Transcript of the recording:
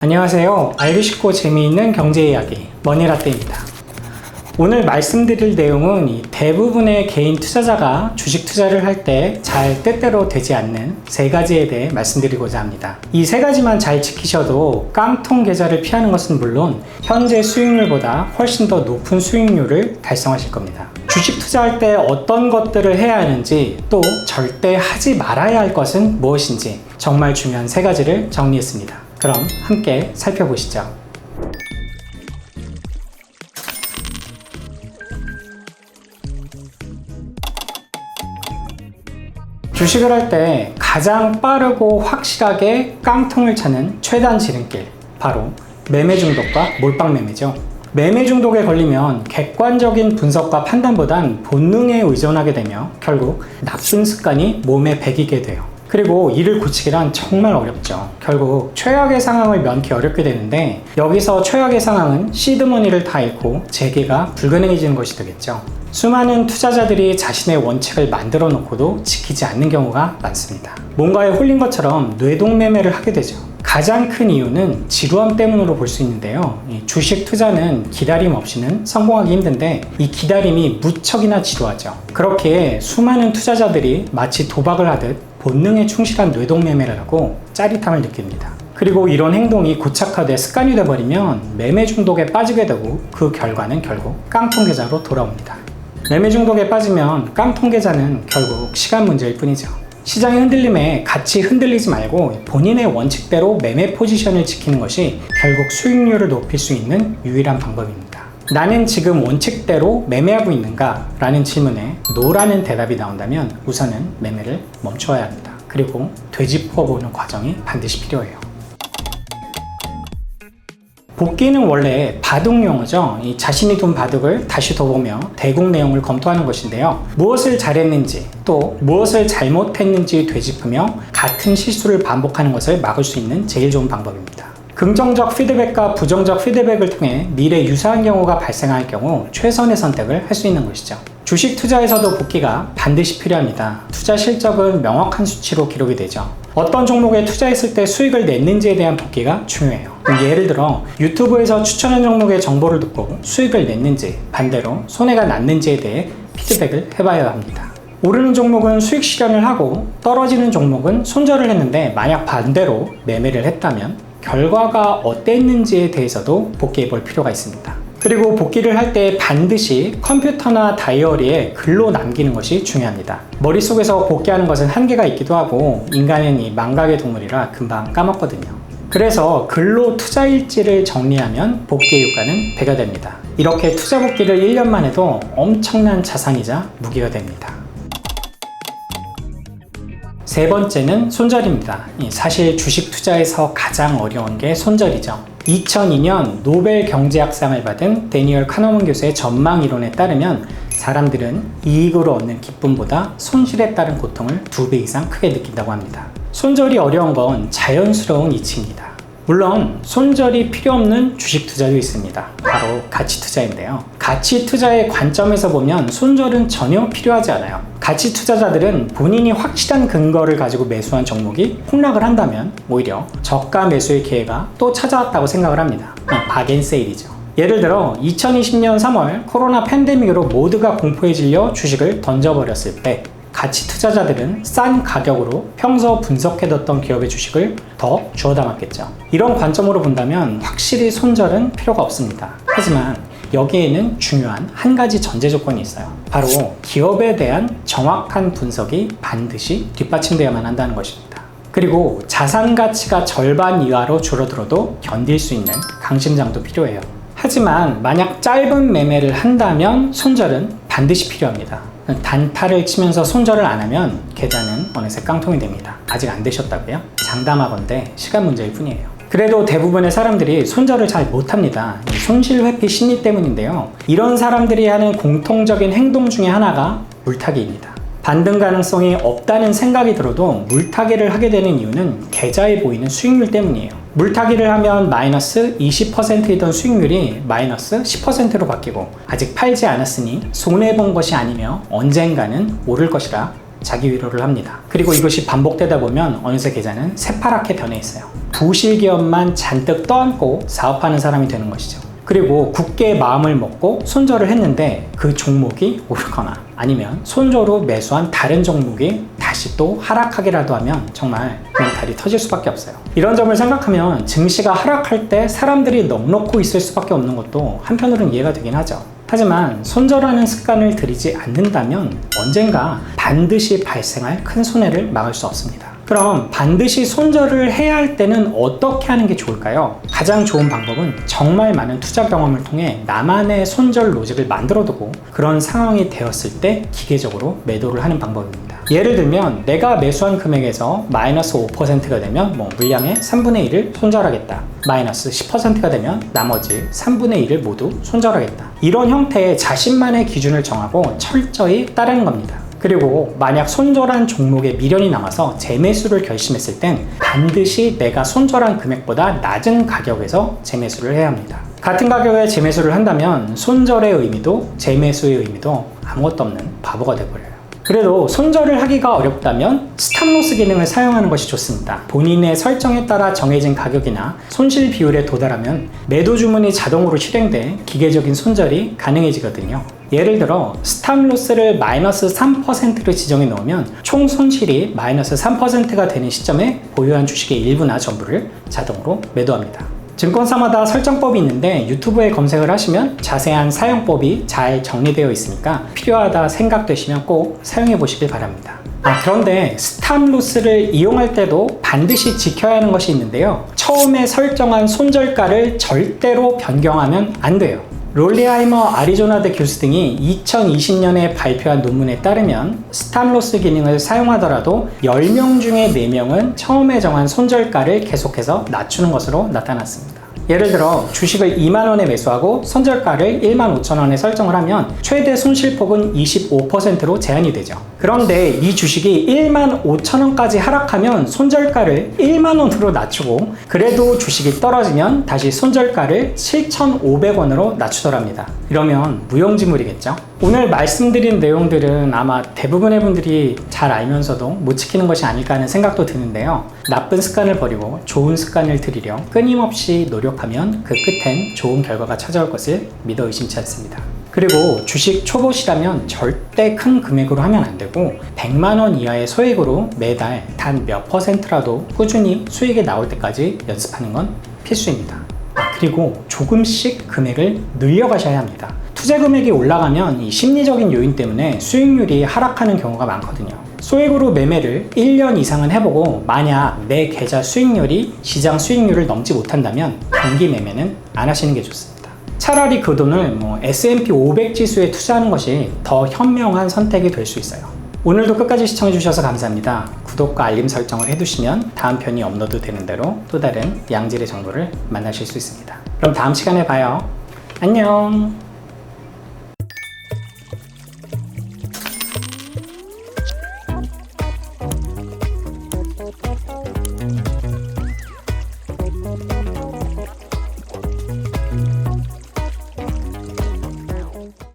안녕하세요. 알기 쉽고 재미있는 경제 이야기 머니라떼입니다. 오늘 말씀드릴 내용은 대부분의 개인 투자자가 주식 투자를 할 때 잘 때때로 되지 않는 세 가지에 대해 말씀드리고자 합니다. 이 세 가지만 잘 지키셔도 깡통 계좌를 피하는 것은 물론 현재 수익률보다 훨씬 더 높은 수익률을 달성하실 겁니다. 주식 투자할 때 어떤 것들을 해야 하는지, 또 절대 하지 말아야 할 것은 무엇인지 정말 중요한 세 가지를 정리했습니다. 그럼 함께 살펴보시죠. 주식을 할 때 가장 빠르고 확실하게 깡통을 차는 최단 지름길, 바로 매매 중독과 몰빵 매매죠. 매매 중독에 걸리면 객관적인 분석과 판단보단 본능에 의존하게 되며 결국 나쁜 습관이 몸에 배기게 돼요. 그리고 이를 고치기란 정말 어렵죠. 결국 최악의 상황을 면키 어렵게 되는데, 여기서 최악의 상황은 시드머니를 다 잃고 재개가 불가능해지는 것이 되겠죠. 수많은 투자자들이 자신의 원칙을 만들어 놓고도 지키지 않는 경우가 많습니다. 뭔가에 홀린 것처럼 뇌동매매를 하게 되죠. 가장 큰 이유는 지루함 때문으로 볼 수 있는데요. 주식 투자는 기다림 없이는 성공하기 힘든데 이 기다림이 무척이나 지루하죠. 그렇게 수많은 투자자들이 마치 도박을 하듯 본능에 충실한 뇌동매매를 하고 짜릿함을 느낍니다. 그리고 이런 행동이 고착화돼 습관이 되어버리면 매매 중독에 빠지게 되고 그 결과는 결국 깡통 계좌로 돌아옵니다. 매매 중독에 빠지면 깡통 계좌는 결국 시간 문제일 뿐이죠. 시장의 흔들림에 같이 흔들리지 말고 본인의 원칙대로 매매 포지션을 지키는 것이 결국 수익률을 높일 수 있는 유일한 방법입니다. 나는 지금 원칙대로 매매하고 있는가? 라는 질문에 노라는 대답이 나온다면 우선은 매매를 멈춰야 합니다. 그리고 되짚어보는 과정이 반드시 필요해요. 복귀는 원래 바둑 용어죠. 자신이 둔 바둑을 다시 둬보며 대국 내용을 검토하는 것인데요. 무엇을 잘했는지 또 무엇을 잘못했는지 되짚으며 같은 실수를 반복하는 것을 막을 수 있는 제일 좋은 방법입니다. 긍정적 피드백과 부정적 피드백을 통해 미래 유사한 경우가 발생할 경우 최선의 선택을 할 수 있는 것이죠. 주식 투자에서도 복귀가 반드시 필요합니다. 투자 실적은 명확한 수치로 기록이 되죠. 어떤 종목에 투자했을 때 수익을 냈는지에 대한 복귀가 중요해요. 예를 들어 유튜브에서 추천한 종목의 정보를 듣고 수익을 냈는지, 반대로 손해가 났는지에 대해 피드백을 해봐야 합니다. 오르는 종목은 수익 실현을 하고 떨어지는 종목은 손절을 했는데, 만약 반대로 매매를 했다면 결과가 어땠는지에 대해서도 복귀해 볼 필요가 있습니다. 그리고 복귀를 할 때 반드시 컴퓨터나 다이어리에 글로 남기는 것이 중요합니다. 머릿속에서 복귀하는 것은 한계가 있기도 하고 인간은 이 망각의 동물이라 금방 까먹거든요. 그래서 글로 투자 일지를 정리하면 복귀의 효과는 배가 됩니다. 이렇게 투자 복귀를 1년만 해도 엄청난 자산이자 무기가 됩니다. 세 번째는 손절입니다. 사실 주식 투자에서 가장 어려운 게 손절이죠. 2002년 노벨 경제학상을 받은 데니얼 카너먼 교수의 전망 이론에 따르면 사람들은 이익으로 얻는 기쁨보다 손실에 따른 고통을 2배 이상 크게 느낀다고 합니다. 손절이 어려운 건 자연스러운 이치입니다. 물론 손절이 필요 없는 주식 투자도 있습니다. 바로 가치 투자인데요. 가치 투자의 관점에서 보면 손절은 전혀 필요하지 않아요. 가치 투자자들은 본인이 확실한 근거를 가지고 매수한 종목이 폭락을 한다면 오히려 저가 매수의 기회가 또 찾아왔다고 생각을 합니다. 박앤세일이죠. 예를 들어 2020년 3월 코로나 팬데믹으로 모두가 공포에 질려 주식을 던져버렸을 때 가치 투자자들은 싼 가격으로 평소 분석해뒀던 기업의 주식을 더 주워 담았겠죠. 이런 관점으로 본다면 확실히 손절은 필요가 없습니다. 하지만 여기에는 중요한 한 가지 전제 조건이 있어요. 바로 기업에 대한 정확한 분석이 반드시 뒷받침되어야만 한다는 것입니다. 그리고 자산 가치가 절반 이하로 줄어들어도 견딜 수 있는 강심장도 필요해요. 하지만 만약 짧은 매매를 한다면 손절은 반드시 필요합니다. 단타를 치면서 손절을 안 하면 계좌는 어느새 깡통이 됩니다. 아직 안 되셨다고요? 장담하건대 시간 문제일 뿐이에요. 그래도 대부분의 사람들이 손절을 잘 못합니다. 손실 회피 심리 때문인데요. 이런 사람들이 하는 공통적인 행동 중에 하나가 물타기입니다. 반등 가능성이 없다는 생각이 들어도 물타기를 하게 되는 이유는 계좌에 보이는 수익률 때문이에요. 물타기를 하면 마이너스 20%이던 수익률이 마이너스 10%로 바뀌고, 아직 팔지 않았으니 손해본 것이 아니며 언젠가는 오를 것이라 자기 위로를 합니다. 그리고 이것이 반복되다 보면 어느새 계좌는 새파랗게 변해 있어요. 부실기업만 잔뜩 떠안고 사업하는 사람이 되는 것이죠. 그리고 굳게 마음을 먹고 손절을 했는데 그 종목이 오르거나 아니면 손절로 매수한 다른 종목이 다시 또 하락하기라도 하면 정말 멘탈이 터질 수밖에 없어요. 이런 점을 생각하면 증시가 하락할 때 사람들이 넋놓고 있을 수밖에 없는 것도 한편으로는 이해가 되긴 하죠. 하지만 손절하는 습관을 들이지 않는다면 언젠가 반드시 발생할 큰 손해를 막을 수 없습니다. 그럼 반드시 손절을 해야 할 때는 어떻게 하는 게 좋을까요? 가장 좋은 방법은 정말 많은 투자 경험을 통해 나만의 손절 로직을 만들어두고 그런 상황이 되었을 때 기계적으로 매도를 하는 방법입니다. 예를 들면 내가 매수한 금액에서 마이너스 5%가 되면 물량의 3분의 1을 손절하겠다. 마이너스 10%가 되면 나머지 3분의 1을 모두 손절하겠다. 이런 형태의 자신만의 기준을 정하고 철저히 따르는 겁니다. 그리고 만약 손절한 종목에 미련이 남아서 재매수를 결심했을 땐 반드시 내가 손절한 금액보다 낮은 가격에서 재매수를 해야 합니다. 같은 가격에 재매수를 한다면 손절의 의미도 재매수의 의미도 아무것도 없는 바보가 되어버려요. 그래도 손절을 하기가 어렵다면 스탑로스 기능을 사용하는 것이 좋습니다. 본인의 설정에 따라 정해진 가격이나 손실 비율에 도달하면 매도 주문이 자동으로 실행돼 기계적인 손절이 가능해지거든요. 예를 들어 스탑로스를 마이너스 3%를 지정해 놓으면 총 손실이 마이너스 3%가 되는 시점에 보유한 주식의 일부나 전부를 자동으로 매도합니다. 증권사마다 설정법이 있는데 유튜브에 검색을 하시면 자세한 사용법이 잘 정리되어 있으니까 필요하다 생각되시면 꼭 사용해 보시길 바랍니다. 그런데 스탑로스를 이용할 때도 반드시 지켜야 하는 것이 있는데요. 처음에 설정한 손절가를 절대로 변경하면 안 돼요. 롤리하이머 아리조나대 교수 등이 2020년에 발표한 논문에 따르면 스탑로스 기능을 사용하더라도 10명 중에 4명은 처음에 정한 손절가를 계속해서 낮추는 것으로 나타났습니다. 예를 들어 주식을 2만원에 매수하고 손절가를 15,000원에 설정을 하면 최대 손실폭은 25%로 제한이 되죠. 그런데 이 주식이 15,000원까지 하락하면 손절가를 1만원으로 낮추고 그래도 주식이 떨어지면 다시 손절가를 7,500원으로 낮추더랍니다. 이러면 무용지물이겠죠? 오늘 말씀드린 내용들은 아마 대부분의 분들이 잘 알면서도 못 지키는 것이 아닐까 하는 생각도 드는데요. 나쁜 습관을 버리고 좋은 습관을 들이려 끊임없이 노력하면 그 끝엔 좋은 결과가 찾아올 것을 믿어 의심치 않습니다. 그리고 주식 초보시라면 절대 큰 금액으로 하면 안 되고 100만원 이하의 소액으로 매달 단 몇 %라도 꾸준히 수익이 나올 때까지 연습하는 건 필수입니다. 그리고 조금씩 금액을 늘려가셔야 합니다. 투자 금액이 올라가면 이 심리적인 요인 때문에 수익률이 하락하는 경우가 많거든요. 소액으로 매매를 1년 이상은 해보고 만약 내 계좌 수익률이 시장 수익률을 넘지 못한다면 단기 매매는 안 하시는 게 좋습니다. 차라리 그 돈을 S&P 500 지수에 투자하는 것이 더 현명한 선택이 될 수 있어요. 오늘도 끝까지 시청해주셔서 감사합니다. 구독과 알림 설정을 해두시면 다음 편이 업로드 되는 대로 또 다른 양질의 정보를 만나실 수 있습니다. 그럼 다음 시간에 봐요. 안녕.